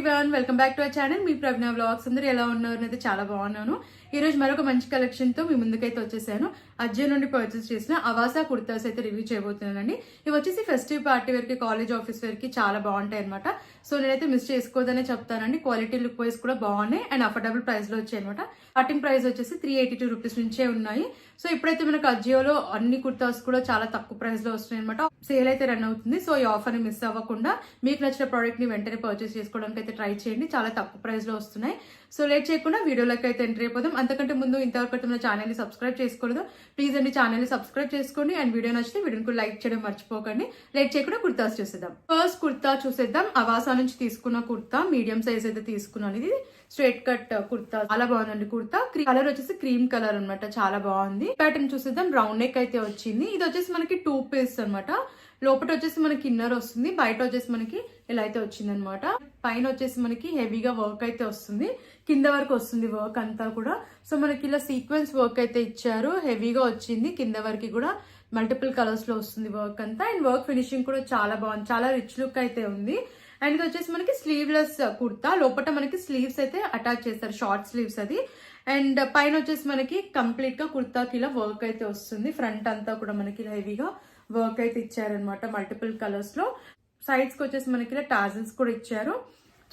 Everyone, welcome back to our channel. మీ Pragna vlogs. అందరూ ఎలా ఉన్నారు? అయితే చాలా బాగున్నాను. ఈ రోజు మరొక మంచి కలెక్షన్ తో మీ ముందుకైతే వచ్చేసాను. అజయ్ నుండి పర్చేస్ చేసిన అవాసా కుర్తాస్ అయితే రివ్యూ చేయబోతున్నానండి. ఇవి వచ్చేసి ఫెస్టివ్ పార్టీ వేర్ కి, కాలేజ్ ఆఫీస్ వేర్ కి చాలా బాగుంటాయి అనమాట. సో నేనైతే మిస్ చేసుకోదనే చెప్తానండి. క్వాలిటీ, లుక్ వైజ్ కూడా బాగున్నాయి అండ్ అఫోర్డబుల్ ప్రైస్ లో వచ్చాయి అనమాట. స్టార్టింగ్ ప్రైస్ వచ్చేసి 382 రూపీస్ నుంచే ఉన్నాయి. సో ఇప్పుడైతే మనకు అజియోలో అన్ని కుర్తాస్ కూడా చాలా తక్కువ ప్రైస్ లో వస్తున్నాయి అనమాట. సేల్ అయితే రన్ అవుతుంది. సో ఈ ఆఫర్ ని మిస్ అవ్వకుండా మీకు నచ్చిన ప్రోడక్ట్ ని వెంటనే పర్చేస్ చేసుకోవడానికి అయితే ట్రై చేయండి. చాలా తక్కువ ప్రైస్ లో వస్తున్నాయి. సో లేట్ చేయకుండా వీడియోలోకి అయితే ఎంట్రీ అయిపోదాం. అంతకంటే ముందు ఇంతవరకు మన ఛానల్ ని సబ్స్క్రైబ్ చేసుకోలేదు, ప్లీజ్ అండి ఛానల్ ని సబ్స్క్రైబ్ చేసుకోండి అండ్ వీడియో నచ్చితే వీడియోని లైక్ చేయడం మర్చిపోకండి. లేట్ చేయకుండా కుర్తాస్ చూసేద్దాం. ఫస్ట్ కుర్తా చూసేద్దాం. అవాసా నుంచి తీసుకున్న కుర్తా మీడియం సైజ్ అయితే తీసుకున్నాను. ఇది స్ట్రైట్ కట్ కుర్తా, చాలా బాగుందండి. కుర్తా కలర్ వచ్చేసి క్రీమ్ కలర్ అనమాట, చాలా బాగుంది. ప్యాటర్న్ చూసేద్దాం. రౌండ్ నెక్ అయితే వచ్చింది. ఇది వచ్చేసి మనకి 2 పీస్ అనమాట. లోపల వచ్చేసి మనకి ఇన్నర్ వస్తుంది, బయట వచ్చేసి మనకి ఇలా అయితే వచ్చింది అనమాట. పైన వచ్చేసి మనకి హెవీగా వర్క్ అయితే వస్తుంది, కింద వరకు వస్తుంది వర్క్ అంతా కూడా. సో మనకి ఇలా సీక్వెన్స్ వర్క్ అయితే ఇచ్చారు, హెవీగా వచ్చింది. కింద వరకు కూడా మల్టిపుల్ కలర్స్ లో వస్తుంది వర్క్ అంతా. అండ్ వర్క్ ఫినిషింగ్ కూడా చాలా బాగుంది, చాలా రిచ్ లుక్ అయితే ఉంది. అండ్ ఇది వచ్చేసి మనకి స్లీవ్లెస్ కుర్తా, లోపల మనకి స్లీవ్స్ అయితే అటాచ్ చేస్తారు, షార్ట్ స్లీవ్స్ అది. అండ్ పైన వచ్చేసి మనకి కంప్లీట్ గా కుర్తాకి ఇలా వర్క్ అయితే వస్తుంది. ఫ్రంట్ అంతా కూడా మనకి హెవీగా వర్క్ అయితే ఇచ్చారనమాట, మల్టిపుల్ కలర్స్ లో. సైడ్స్ కి వచ్చేసి మనకి ఇలా టాజిల్స్ కూడా ఇచ్చారు,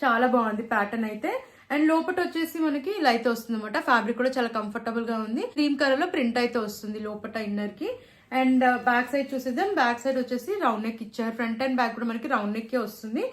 చాలా బాగుంది ప్యాటర్న్ అయితే. అండ్ లోపల వచ్చేసి మనకి ఇలా అయితే వస్తుంది అనమాట. ఫ్యాబ్రిక్ కూడా చాలా కంఫర్టబుల్ గా ఉంది. క్రీమ్ కలర్ లో ప్రింట్ అయితే వస్తుంది లోపల ఇన్నర్ కి. అండ్ బ్యాక్ సైడ్ చూసేద్దాం. బ్యాక్ సైడ్ వచ్చేసి రౌండ్ నెక్ ఇచ్చారు, ఫ్రంట్ అండ్ బ్యాక్ కూడా మనకి రౌండ్ నెక్ వస్తుంది.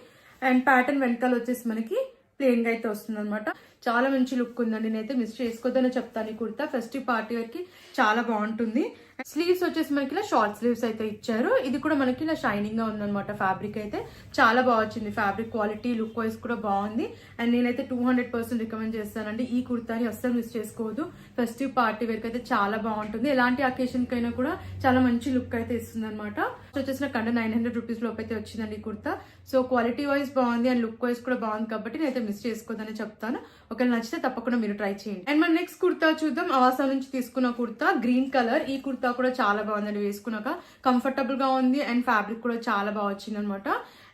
అండ్ ప్యాటర్న్ వెనకాల వచ్చేసి మనకి ప్లెయిన్ గా అయితే వస్తుంది అనమాట. చాలా మంచి లుక్ ఉందండి, నేనైతే మిస్ చేసుకోవద్దని చెప్తాను. ఈ కుర్తా ఫెస్టివ్ పార్టీ వేర్ కి చాలా బాగుంటుంది. స్లీవ్స్ వచ్చేసి మనకి ఇలా షార్ట్ స్లీవ్స్ అయితే ఇచ్చారు. ఇది కూడా మనకి ఇలా షైనింగ్ గా ఉందన్నమాట. ఫ్యాబ్రిక్ అయితే చాలా బాగా వచ్చింది. ఫ్యాబ్రిక్ క్వాలిటీ, లుక్ వైజ్ కూడా బాగుంది. అండ్ నేనైతే 200% రికమెండ్ చేస్తానండి. ఈ కుర్తాని అస్సలు మిస్ చేసుకోవద్దు. ఫెస్టివ్ పార్టీ వేర్ కి అయితే చాలా బాగుంటుంది. ఎలాంటి అకేషన్ కైనా కూడా చాలా మంచి లుక్ అయితే ఇస్తుంది అనమాట. వచ్చేసి నాకు 900 రూపీస్ లోపు అయితే వచ్చిందండి ఈ కుర్తా. సో క్వాలిటీ వైజ్ బాగుంది అండ్ లుక్ వైజ్ కూడా బాగుంది కాబట్టి నేనైతే మిస్ చేసుకోవద్దని చెప్తాను. ఒకవేళ నచ్చితే తప్పకుండా మీరు ట్రై చేయండి. అండ్ మన నెక్స్ట్ కుర్తా చూద్దాం. అవాసా నుంచి తీసుకున్న కుర్తా గ్రీన్ కలర్. ఈ కుర్తా కూడా చాలా బాగుందండి, వేసుకున్నాక కంఫర్టబుల్ గా ఉంది అండ్ ఫ్యాబ్రిక్ కూడా చాలా బాగా వచ్చింది అనమాట.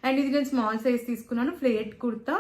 అండ్ ఇది నేను స్మాల్ సైజ్ తీసుకున్నాను. ఫ్లేట్ కుర్తా,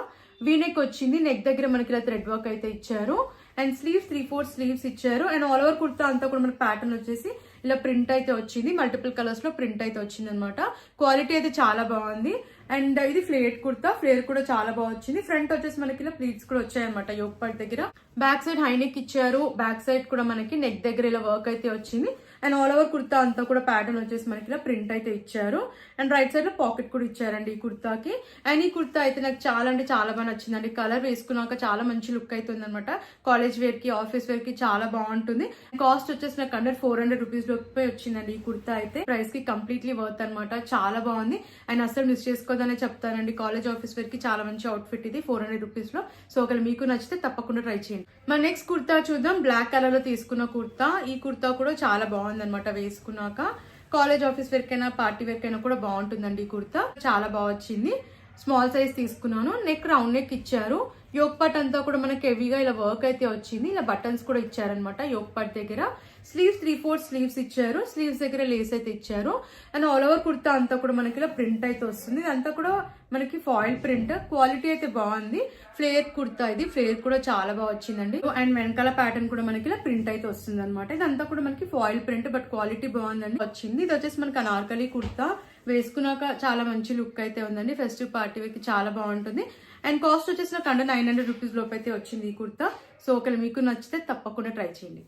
వీనెక్ వచ్చింది. నెక్ దగ్గర మనకి ఇలా థ్రెడ్ వర్క్ అయితే ఇచ్చారు. అండ్ స్లీవ్స్ 3/4 స్లీవ్స్ ఇచ్చారు. అండ్ ఆల్ ఓవర్ కుర్తా అంతా కూడా మనకి ప్యాటర్న్ వచ్చేసి ఇలా ప్రింట్ అయితే వచ్చింది, మల్టిపుల్ కలర్స్ లో ప్రింట్ అయితే వచ్చింది అనమాట. క్వాలిటీ అయితే చాలా బాగుంది. అండ్ ఇది ఫ్లేట్ కుర్తా, ఫ్లేర్ కూడా చాలా బాగా వచ్చింది. ఫ్రంట్ వచ్చేసి మనకి ఇలా ప్లీట్స్ కూడా వచ్చాయన్నమాట యోక్ పార్ట్ దగ్గర. బ్యాక్ సైడ్ హై నెక్ ఇచ్చారు. బ్యాక్ సైడ్ కూడా మనకి నెక్ దగ్గర ఇలా వర్క్ అయితే వచ్చింది. అండ్ ఆల్ ఓవర్ కుర్తా అంతా కూడా ప్యాటర్న్ వచ్చేసి మనకి ఇలా ప్రింట్ అయితే ఇచ్చారు. అండ్ రైట్ సైడ్ లో పాకెట్ కూడా ఇచ్చారండి ఈ కుర్తాకి. అండ్ ఈ కుర్తా అయితే నాకు చాలా అంటే చాలా బాగా నచ్చిందండి. కలర్ వేసుకున్నాక చాలా మంచి లుక్ అయితే ఉందన్నమాట. కాలేజ్ వేర్ కి, ఆఫీస్ వేర్ కి చాలా బాగుంటుంది. కాస్ట్ వచ్చేసి నాకు అండర్ 400 రూపీస్ లోపే వచ్చిందండి ఈ కుర్తా అయితే. ప్రైస్ కి కంప్లీట్లీ వర్త్ అనమాట, చాలా బాగుంది. అండ్ అసలు మిస్ చేసుకోదనే చెప్తానండి. కాలేజ్ ఆఫీస్ వేర్ కి చాలా మంచి అవుట్ఫిట్ ఇది 400 రూపీస్ లో. సో ఒకవేళ మీకు నచ్చితే తప్పకుండా ట్రై చేయండి. మన నెక్స్ట్ కుర్తా చూద్దాం. బ్లాక్ కలర్ లో తీసుకున్న కుర్తా. ఈ కుర్తా కూడా చాలా బాగుంది అనమాట. వేసుకున్నాక కాలేజ్ ఆఫీస్ వేర్ కైనా, పార్టీ వేర్ కైనా కూడా బాగుంటుందండి ఈ కుర్తా. చాలా బాగా వచ్చింది. స్మాల్ సైజ్ తీసుకున్నాను. నెక్ రౌండ్ నెక్ ఇచ్చారు. యోక్ పార్ట్ అంతా కూడా మనకి హెవీగా ఇలా వర్క్ అయితే వచ్చింది. ఇలా బటన్స్ కూడా ఇచ్చారనమాట యోక్ పార్ట్ దగ్గర. స్లీవ్స్ 3/4 స్లీవ్స్ ఇచ్చారు. స్లీవ్స్ దగ్గర లేస్ అయితే ఇచ్చారు. అండ్ ఆల్ ఓవర్ కుర్తా అంతా కూడా మనకి ఇలా ప్రింట్ అయితే వస్తుంది. ఇదంతా కూడా మనకి ఫాయిల్ ప్రింట్. క్వాలిటీ అయితే బాగుంది. ఫ్లేర్ కుర్తా ఇది. ఫ్లేర్ కూడా చాలా బాగా వచ్చిందండి. అండ్ వెనకాల ప్యాటర్న్ కూడా మనకి ఇలా ప్రింట్ అయితే వస్తుంది అనమాట. ఇదంతా కూడా మనకి ఫాయిల్ ప్రింట్, బట్ క్వాలిటీ బాగుందండి వచ్చింది. ఇది వచ్చేసి మనకి అనార్కలి కుర్తా. వేసుకున్నాక చాలా మంచి లుక్ అయితే ఉందండి. ఫెస్టివ్ పార్టీ వేర్కి చాలా బాగుంటుంది. అండ్ కాస్ట్ వచ్చేసి నాకు అండర్ 900 రూపీస్ లోపు అయితే వచ్చింది ఈ కుర్తా. సో ఒకవేళ మీకు నచ్చితే తప్పకుండా ట్రై చేయండి.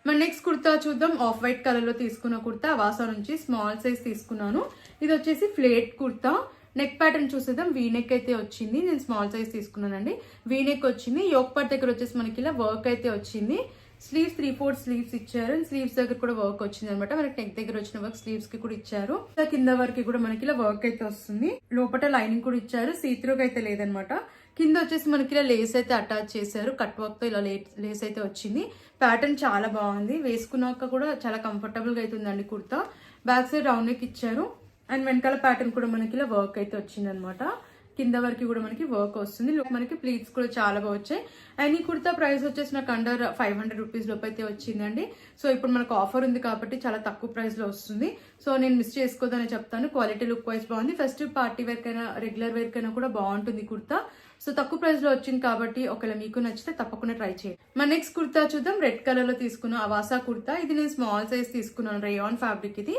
మన నెక్స్ట్ కుర్తా చూద్దాం. ఆఫ్ వైట్ కలర్ లో తీసుకున్న కుర్తా. అవాసా నుంచి స్మాల్ సైజ్ తీసుకున్నాను. ఇది వచ్చేసి ఫ్లేట్ కుర్తా. నెక్ ప్యాటర్న్ చూసేద్దాం. వీనెక్ అయితే వచ్చింది. నేను స్మాల్ సైజ్ తీసుకున్నానండి. వీనెక్ వచ్చింది. యోక్ పార్ట్ దగ్గర వచ్చేసి మనకి ఇలా వర్క్ అయితే వచ్చింది. స్లీవ్స్ 3/4 స్లీవ్స్ ఇచ్చారు. స్లీవ్స్ దగ్గర కూడా వర్క్ వచ్చింది అనమాట. మనకి నెక్ దగ్గర వచ్చిన వర్క్ స్లీవ్స్ కి కూడా ఇచ్చారు. కింద వరకు కూడా మనకి ఇలా వర్క్ అయితే వస్తుంది. లోపల లైనింగ్ కూడా ఇచ్చారు. సీత్రూగా అయితే లేదనమాట. కింద వచ్చేసి మనకి ఇలా లేస్ అయితే అటాచ్ చేశారు. కట్ వర్క్ తో ఇలా లేస్ అయితే వచ్చింది. ప్యాటర్న్ చాలా బాగుంది. వేసుకున్నాక కూడా చాలా కంఫర్టబుల్ గా అయితే ఉందండి kurta. Back side round neck ఇచ్చారు. అండ్ వెనకాల ప్యాటర్న్ కూడా మనకి ఇలా వర్క్ అయితే వచ్చింది అనమాట. కింద వరకు కూడా మనకి వర్క్ వస్తుంది. మనకి ప్లీట్స్ కూడా చాలా బాగా వచ్చాయి. అండ్ ఈ కుర్తా ప్రైస్ వచ్చేసి నాకు అండర్ 500 రూపీస్ లోపు అయితే వచ్చిందండి. సో ఇప్పుడు మనకు ఆఫర్ ఉంది కాబట్టి చాలా తక్కువ ప్రైస్ లో వస్తుంది. సో నేను మిస్ చేసుకోదని చెప్తాను. క్వాలిటీ, లుక్ వైజ్ బాగుంది. ఫెస్టివ్ పార్టీ వేర్ కైనా, రెగ్యులర్ వేర్ కైనా కూడా బాగుంటుంది కుర్తా. సో తక్కువ ప్రైస్ లో వచ్చింది కాబట్టి ఒకవేళ మీకు నచ్చితే తప్పకుండా ట్రై చేయండి. మన నెక్స్ట్ కుర్తా చూద్దాం. రెడ్ కలర్ లో తీసుకున్న అవాసా కుర్తా. ఇది నేను స్మాల్ సైజ్ తీసుకున్నాను, రేయాన్ ఫ్యాబ్రిక్. ఇది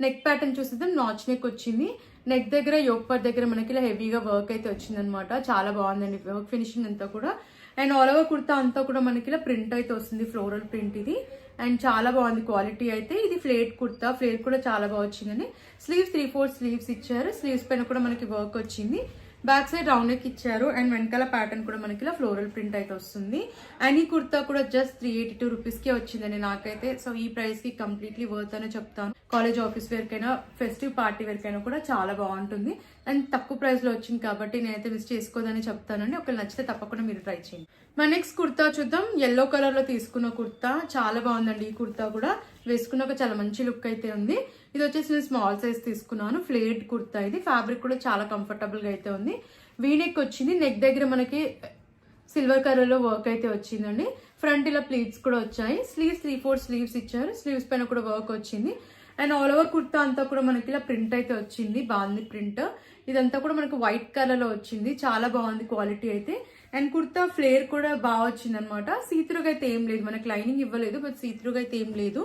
నెక్ ప్యాటర్న్ చూసేద్దాం. నాచ్ నెక్ వచ్చింది. నెక్ దగ్గర యోక్ పార్ట్ దగ్గర మనకి ఇలా హెవీగా వర్క్ అయితే వచ్చింది అనమాట. చాలా బాగుందండి వర్క్ ఫినిషింగ్ అంతా కూడా. అండ్ ఆల్ ఓవర్ కుర్తా అంతా కూడా మనకి ఇలా ప్రింట్ అయితే వస్తుంది, ఫ్లోరల్ ప్రింట్ ఇది. అండ్ చాలా బాగుంది క్వాలిటీ అయితే. ఇది ఫ్లేట్ కుర్తా, ఫ్లేట్ కూడా చాలా బాగా వచ్చిందండి. స్లీవ్స్ 3/4 స్లీవ్స్ ఇచ్చారు. స్లీవ్స్ పైన కూడా మనకి వర్క్ వచ్చింది. బ్యాక్ సైడ్ రౌండ్ నెక్ ఇచ్చారు. అండ్ వెనకాల ప్యాటర్న్ కూడా మనకి ఇలా ఫ్లోరల్ ప్రింట్ అయితే వస్తుంది. అండ్ ఈ కుర్తా కూడా జస్ట్ 382 రూపీస్కే వచ్చిందండి నాకైతే. సో ఈ ప్రైస్ కి కంప్లీట్లీ వర్త్ అని చెప్తాను. కాలేజ్ ఆఫీస్ వేర్ కైనా ఫెస్టివ్ పార్టీ వేర్ కైనా కూడా చాలా బాగుంటుంది. అండ్ తక్కువ ప్రైస్ లో వచ్చింది కాబట్టి నేనైతే మిస్ చేసుకోదని చెప్తానండి. ఒకవేళ నచ్చితే తప్పకుండా మీరు ట్రై చేయండి. మన నెక్స్ట్ కుర్తా చూద్దాం. ఎల్లో కలర్ లో తీసుకున్న కుర్తా చాలా బాగుందండి. ఈ కుర్తా కూడా వేసుకున్నాక చాలా మంచి లుక్ అయితే ఉంది. ఇది వచ్చేసి నేను స్మాల్ సైజ్ తీసుకున్నాను. ఫ్లేట్ కుర్తా ఇది. ఫ్యాబ్రిక్ కూడా చాలా కంఫర్టబుల్ గా అయితే ఉంది. వీనెక్ వచ్చింది. నెక్ దగ్గర మనకి సిల్వర్ కలర్ లో వర్క్ అయితే వచ్చిందండి. ఫ్రంట్ ఇలా ప్లీట్స్ కూడా వచ్చాయి. స్లీవ్స్ 3/4 స్లీవ్స్ ఇచ్చారు. స్లీవ్స్ పైన కూడా వర్క్ వచ్చింది. అండ్ ఆల్ ఓవర్ కుర్తా అంతా కూడా మనకి ఇలా ప్రింట్ అయితే వచ్చింది, బాగుంది ప్రింట్. ఇదంతా కూడా మనకి వైట్ కలర్ లో వచ్చింది. చాలా బాగుంది క్వాలిటీ అయితే. అండ్ కుర్తా ఫ్లేర్ కూడా బాగా వచ్చింది అనమాట. సీత్రూగా అయితే ఏం లేదు, మనకి లైనింగ్ ఇవ్వలేదు, బట్ సీత్రూగా అయితే ఏం లేదు.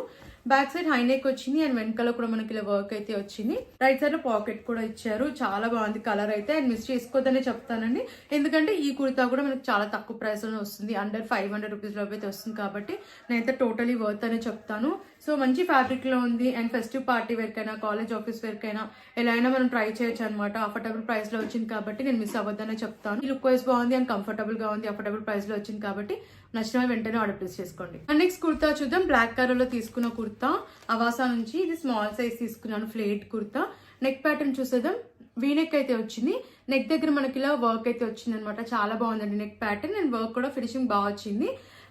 బ్యాక్ సైడ్ హై నెక్ వచ్చింది. అండ్ వెనకాల కూడా మనకి ఇలా వర్క్ అయితే వచ్చింది. రైట్ సైడ్ లో పాకెట్ కూడా ఇచ్చారు. చాలా బాగుంది కలర్ అయితే. అండ్ మిస్ చేసుకోవద్దనే చెప్తానండి, ఎందుకంటే ఈ కుర్తా కూడా మనకి చాలా తక్కువ ప్రైస్ లోనే వస్తుంది. అండర్ 500 రూపీస్ లోపు అయితే వస్తుంది కాబట్టి నేనైతే టోటలీ వర్త్ అనే చెప్తాను. సో మంచి ఫ్యాబ్రిక్ లో ఉంది. అండ్ ఫెస్టివ్ పార్టీ వేర్ కైనా కాలేజ్ ఆఫీస్ వేర్ కైనా ఎలా అయినా మనం ట్రై చేయొచ్చు అనమాట. అఫోర్డబుల్ ప్రైస్ లో వచ్చింది కాబట్టి నేను మిస్ అవ్వద్దనే చెప్తాను. ఈ లుక్ వైజ్ బాగుంది అండ్ కంఫర్టబుల్ గా ఉంది. అఫోర్డబుల్ ప్రైస్ లో వచ్చింది కాబట్టి నచ్చిన వెంటనే ఆర్డర్ ప్లేస్ చేసుకోండి. నెక్స్ట్ కుర్తా చూద్దాం. బ్లాక్ కలర్ లో తీసుకున్న కుర్తా అవాసా నుంచి. ఇది స్మాల్ సైజ్ తీసుకున్నాను, ఫ్లేట్ కుర్తా. నెక్ ప్యాటర్న్ చూసేద్దాం. వీనెక్ అయితే వచ్చింది. నెక్ దగ్గర మనకి ఇలా వర్క్ అయితే వచ్చింది అనమాట. చాలా బాగుందండి నెక్ ప్యాటర్న్. అండ్ వర్క్ కూడా ఫినిషింగ్ బాగా వచ్చింది.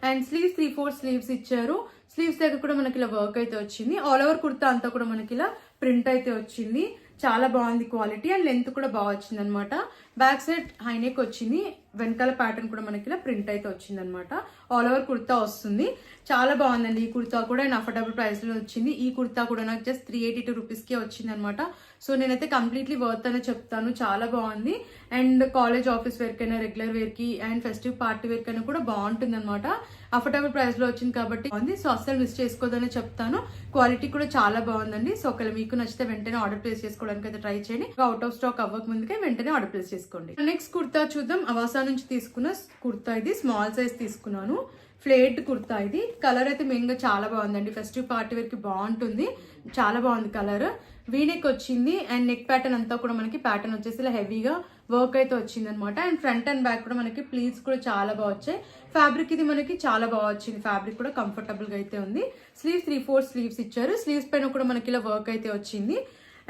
అండ్ స్లీవ్స్ 3/4 స్లీవ్స్ ఇచ్చారు. స్లీవ్స్ దగ్గర కూడా మనకి ఇలా వర్క్ అయితే వచ్చింది. ఆల్ ఓవర్ కుర్తా అంతా కూడా మనకి ఇలా ప్రింట్ అయితే వచ్చింది. చాలా బాగుంది క్వాలిటీ. అండ్ లెంత్ కూడా బాగా వచ్చింది అనమాట. బ్యాక్ సైడ్ హైనెక్ వచ్చింది. వెనకాల ప్యాటర్న్ కూడా మనకి ఇలా ప్రింట్ అయితే వచ్చింది అనమాట. ఆల్ ఓవర్ కుర్తా వస్తుంది. చాలా బాగుందండి ఈ కుర్తా కూడా. అండ్ అఫోర్డబుల్ ప్రైస్ లో వచ్చింది. ఈ కుర్తా కూడా నాకు జస్ట్ 382 రూపీస్కే వచ్చింది అనమాట. సో నేనైతే కంప్లీట్లీ వర్త్ అనే చెప్తాను. చాలా బాగుంది. అండ్ కాలేజ్ ఆఫీస్ వేర్ కైనా, రెగ్యులర్ వేర్ కి, అండ్ ఫెస్టివ్ పార్టీ వేర్ కైనా కూడా బాగుంటుంది అనమాట. అఫోర్డబుల్ ప్రైస్ లో వచ్చింది కాబట్టి బాగుంది. సో అస్సలు మిస్ చేసుకోదనే చెప్తాను. క్వాలిటీ కూడా చాలా బాగుందండి. సో ఒకవేళ మీకు నచ్చితే వెంటనే ఆర్డర్ ప్లేస్ చేసుకోవడానికి అయితే ట్రై చేయండి. అవుట్ ఆఫ్ స్టాక్ అవ్వక ముందుకే వెంటనే ఆర్డర్ ప్లేస్ చేసుకోండి. నెక్స్ట్ కుర్తా చూద్దాం. అవాసా నుంచి తీసుకున్న కుర్తా ఇది. స్మాల్ సైజ్ తీసుకున్నాను. ఫ్లేట్ కుర్తా ఇది. కలర్ అయితే మెయిన్ గా చాలా బాగుందండి. ఫెస్టివ్ పార్టీ వేర్ కి బాగుంటుంది. చాలా బాగుంది కలర్. వీనెక్ వచ్చింది. అండ్ నెక్ ప్యాటర్న్ అంతా కూడా మనకి ప్యాటర్న్ వచ్చేసి ఇలా హెవీగా వర్క్ అయితే వచ్చింది అనమాట. అండ్ ఫ్రంట్ అండ్ బ్యాక్ కూడా మనకి ప్లీట్స్ కూడా చాలా బాగా వచ్చాయి. ఫ్యాబ్రిక్ ఇది మనకి చాలా బాగా వచ్చింది. ఫ్యాబ్రిక్ కూడా కంఫర్టబుల్ గా అయితే ఉంది. స్లీవ్స్ 3/4 స్లీవ్స్ ఇచ్చారు. స్లీవ్స్ పైన కూడా మనకి ఇలా వర్క్ అయితే వచ్చింది.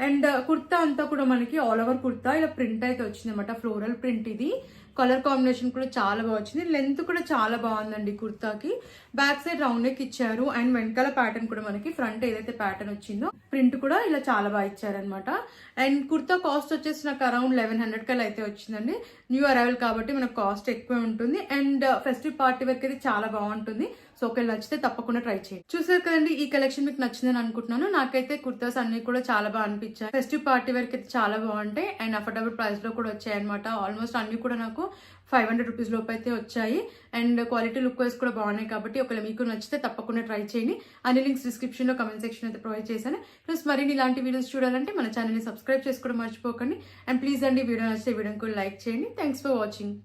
అండ్ కుర్తా అంతా కూడా మనకి ఆల్ ఓవర్ కుర్తా ఇలా ప్రింట్ అయితే వచ్చింది అనమాట. ఫ్లోరల్ ప్రింట్ ఇది. కలర్ కాంబినేషన్ కూడా చాలా బాగా వచ్చింది. లెంత్ కూడా చాలా బాగుందండి కుర్తాకి. బ్యాక్ సైడ్ రౌండ్ నెక్ ఇచ్చారు. అండ్ వెనకాల ప్యాటర్న్ కూడా మనకి ఫ్రంట్ ఏదైతే ప్యాటర్న్ వచ్చిందో ప్రింట్ కూడా ఇలా చాలా బాగా ఇచ్చారనమాట. అండ్ కుర్తా కాస్ట్ వచ్చేసి నాకు అరౌండ్ 1100 కల్ అయితే వచ్చిందండి. న్యూ అరైవల్ కాబట్టి మనకు కాస్ట్ ఎక్కువ ఉంటుంది. అండ్ ఫెస్టివ్ పార్టీ వేర్ అయితే చాలా బాగుంటుంది. సో ఒకవేళ నచ్చితే తప్పకుండా ట్రై చేయండి. చూసారు కదండి, ఈ కలెక్షన్ మీకు నచ్చిందని అనుకుంటున్నాను. నాకైతే కుర్తాస్ అన్ని కూడా చాలా బాగా అనిపించాయి. ఫెస్టివ్ పార్టీ వేర్ అయితే చాలా బాగుంటాయి. అండ్ అఫోర్డబుల్ ప్రైస్ లో కూడా వచ్చాయి అనమాట. ఆల్మోస్ట్ అన్ని కూడా నాకు 500 రూపీస్ లోపు అయితే వచ్చాయి. అండ్ క్వాలిటీ లుక్ వైజ్ కూడా బాగున్నాయి కాబట్టి ఒకవేళ మీకు నచ్చితే తప్పకుండా ట్రై చేయండి. అన్ని లింక్స్ డిస్క్రిప్షన్ లో, కమెంట్ సెక్షన్ అయితే ప్రొవైడ్ చేశాను. ప్లస్ మరిన్ని ఇలాంటి వీడియోస్ చూడాలంటే మన ఛానల్ ని సబ్స్క్రైబ్ చేసుకోవడం మర్చిపోకండి. అండ్ ప్లీజ్ అండి వీడియో నచ్చితే వీడియోకి లైక్ చేయండి. Thanks for watching.